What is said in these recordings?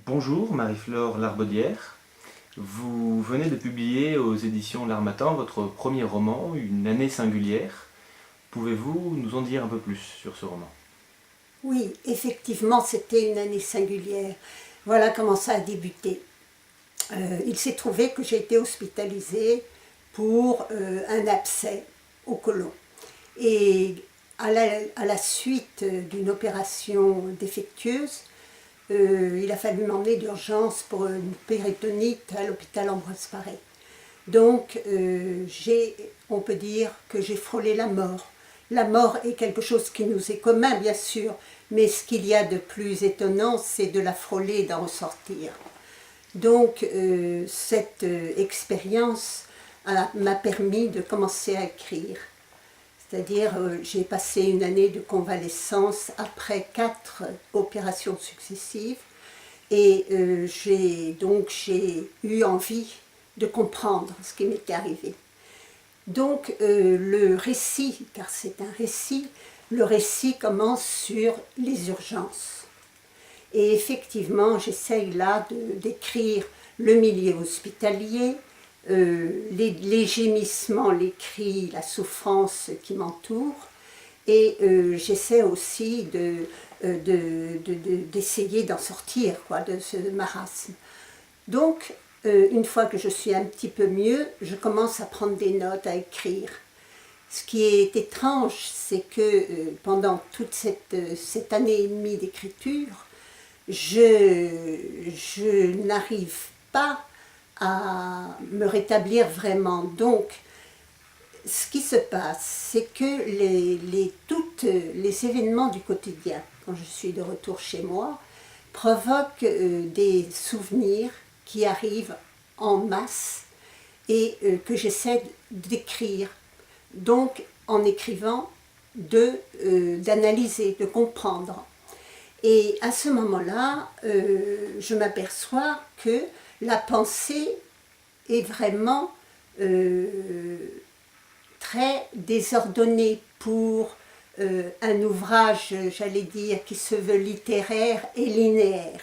Bonjour Marie-Flore Larbaudière, vous venez de publier aux éditions L'Harmattan votre premier roman, Une année singulière. Pouvez-vous nous en dire un peu plus sur ce roman? Oui, effectivement, c'était une année singulière. Voilà comment ça a débuté. Il s'est trouvé que j'ai été hospitalisée pour un abcès au côlon. Et à la suite d'une opération défectueuse, il a fallu m'emmener d'urgence pour une péritonite à l'hôpital Ambroise Paré. Donc, on peut dire que j'ai frôlé la mort. La mort est quelque chose qui nous est commun, bien sûr, mais ce qu'il y a de plus étonnant, c'est de la frôler et d'en ressortir. Donc, cette expérience m'a permis de commencer à écrire. C'est-à-dire, j'ai passé une année de convalescence après 4 opérations successives et j'ai eu envie de comprendre ce qui m'était arrivé. Donc le récit, car c'est un récit, le récit commence sur les urgences. Et effectivement, j'essaye là de décrire le milieu hospitalier, les gémissements, les cris, la souffrance qui m'entoure. Et j'essaie aussi d'essayer d'en sortir, quoi, de ce marasme. Donc, une fois que je suis un petit peu mieux, je commence à prendre des notes, à écrire. Ce qui est étrange, c'est que pendant toute cette année et demie d'écriture, je n'arrive pas à me rétablir vraiment. Donc, ce qui se passe, c'est que tous les événements du quotidien, quand je suis de retour chez moi, provoquent des souvenirs qui arrivent en masse et que j'essaie d'écrire. Donc, en écrivant, d'analyser, de comprendre. Et à ce moment-là, je m'aperçois que la pensée est vraiment très désordonnée pour un ouvrage, j'allais dire, qui se veut littéraire et linéaire.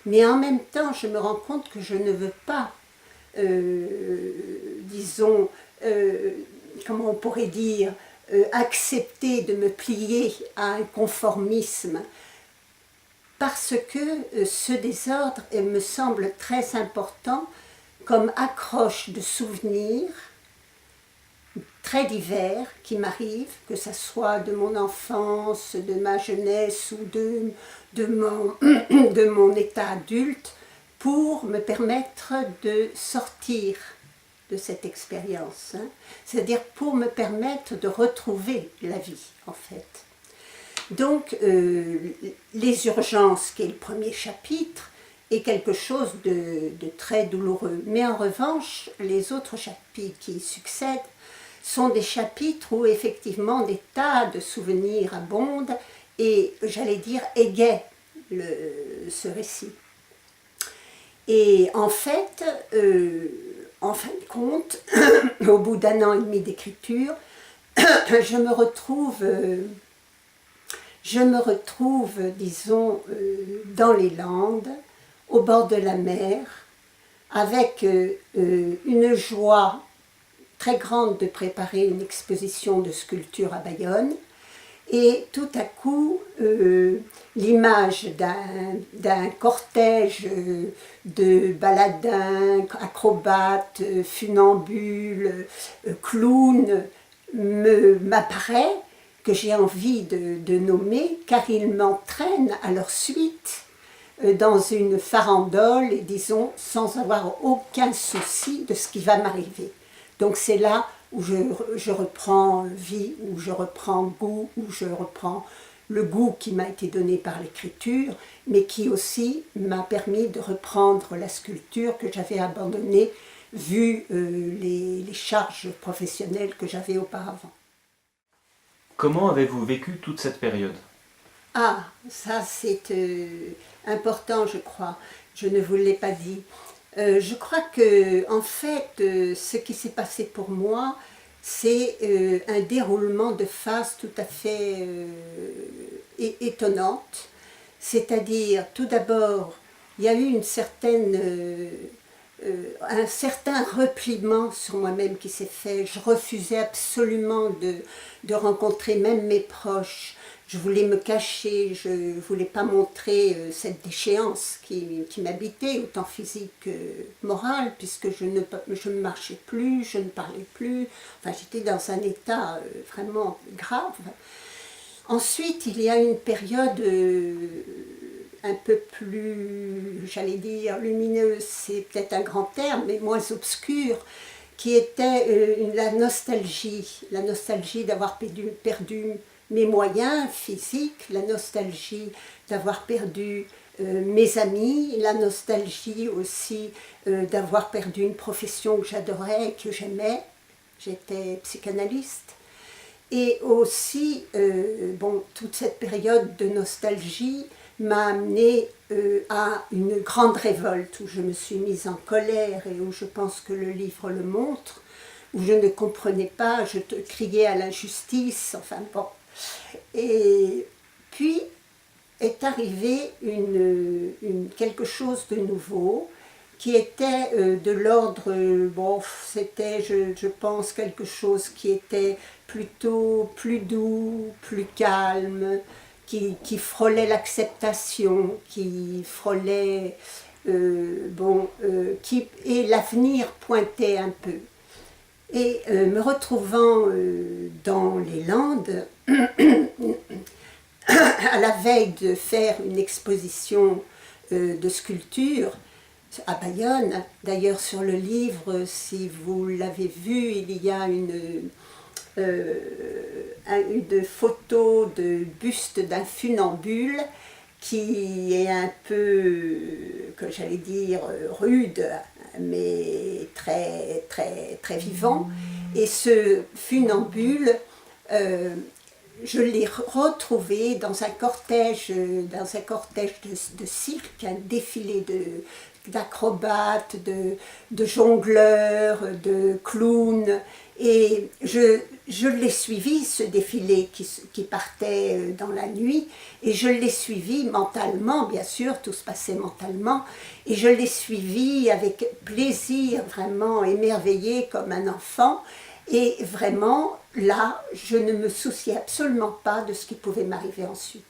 Mais en même temps, je me rends compte que je ne veux pas, disons, comment on pourrait dire, accepter de me plier à un conformisme, parce que ce désordre me semble très important comme accroche de souvenirs très divers qui m'arrivent, que ce soit de mon enfance, de ma jeunesse ou de mon état adulte, pour me permettre de sortir de cette expérience, hein. C'est-à-dire pour me permettre de retrouver la vie, en fait. Donc, les urgences, qui est le premier chapitre, est quelque chose de très douloureux. Mais en revanche, les autres chapitres qui succèdent sont des chapitres où effectivement des tas de souvenirs abondent et, j'allais dire, égayent ce récit. Et en fait, en fin de compte, au bout d'un an et demi d'écriture, je me retrouve, disons, dans les Landes, au bord de la mer, avec une joie très grande de préparer une exposition de sculpture à Bayonne, et tout à coup, l'image d'un cortège de baladins, acrobates, funambules, clowns m'apparaît, que j'ai envie de nommer, car ils m'entraînent à leur suite dans une farandole, et disons, sans avoir aucun souci de ce qui va m'arriver. Donc c'est là où je reprends vie, où je reprends goût, où je reprends le goût qui m'a été donné par l'écriture, mais qui aussi m'a permis de reprendre la sculpture que j'avais abandonnée vu les charges professionnelles que j'avais auparavant. Comment avez-vous vécu toute cette période? Ah, ça c'est important, je crois. Je ne vous l'ai pas dit. Je crois que, en fait, ce qui s'est passé pour moi, c'est un déroulement de phases tout à fait étonnante. C'est-à-dire, tout d'abord, il y a eu un certain repliement sur moi-même qui s'est fait. Je refusais absolument de rencontrer même mes proches. Je voulais me cacher, je ne voulais pas montrer cette déchéance qui m'habitait, autant physique que morale, puisque je ne marchais plus, je ne parlais plus. Enfin, j'étais dans un état vraiment grave. Ensuite, il y a une période un peu plus, j'allais dire, lumineuse, c'est peut-être un grand terme, mais moins obscure, qui était la nostalgie d'avoir perdu mes moyens physiques, la nostalgie d'avoir perdu mes amis, la nostalgie aussi d'avoir perdu une profession que j'adorais, que j'aimais, j'étais psychanalyste. Et aussi, toute cette période de nostalgie m'a amenée à une grande révolte, où je me suis mise en colère et où je pense que le livre le montre, où je ne comprenais pas, je criais à l'injustice, enfin bon. Et puis est arrivé quelque chose de nouveau, qui était de l'ordre, c'était, je pense, quelque chose qui était plutôt plus doux, plus calme, qui frôlait l'acceptation, qui frôlait, et l'avenir pointait un peu. Et me retrouvant dans les Landes, à la veille de faire une exposition de sculpture à Bayonne, d'ailleurs sur le livre, si vous l'avez vu, il y a une photo de buste d'un funambule qui est un peu, que j'allais dire, rude, mais très, très, très vivant. Et ce funambule, je l'ai retrouvé dans un cortège de cirque, un défilé d'acrobates, de jongleurs, de clowns. Et je l'ai suivi, ce défilé qui partait dans la nuit, et je l'ai suivi mentalement, bien sûr, tout se passait mentalement, et je l'ai suivi avec plaisir, vraiment émerveillé comme un enfant, et vraiment, là, je ne me souciais absolument pas de ce qui pouvait m'arriver ensuite.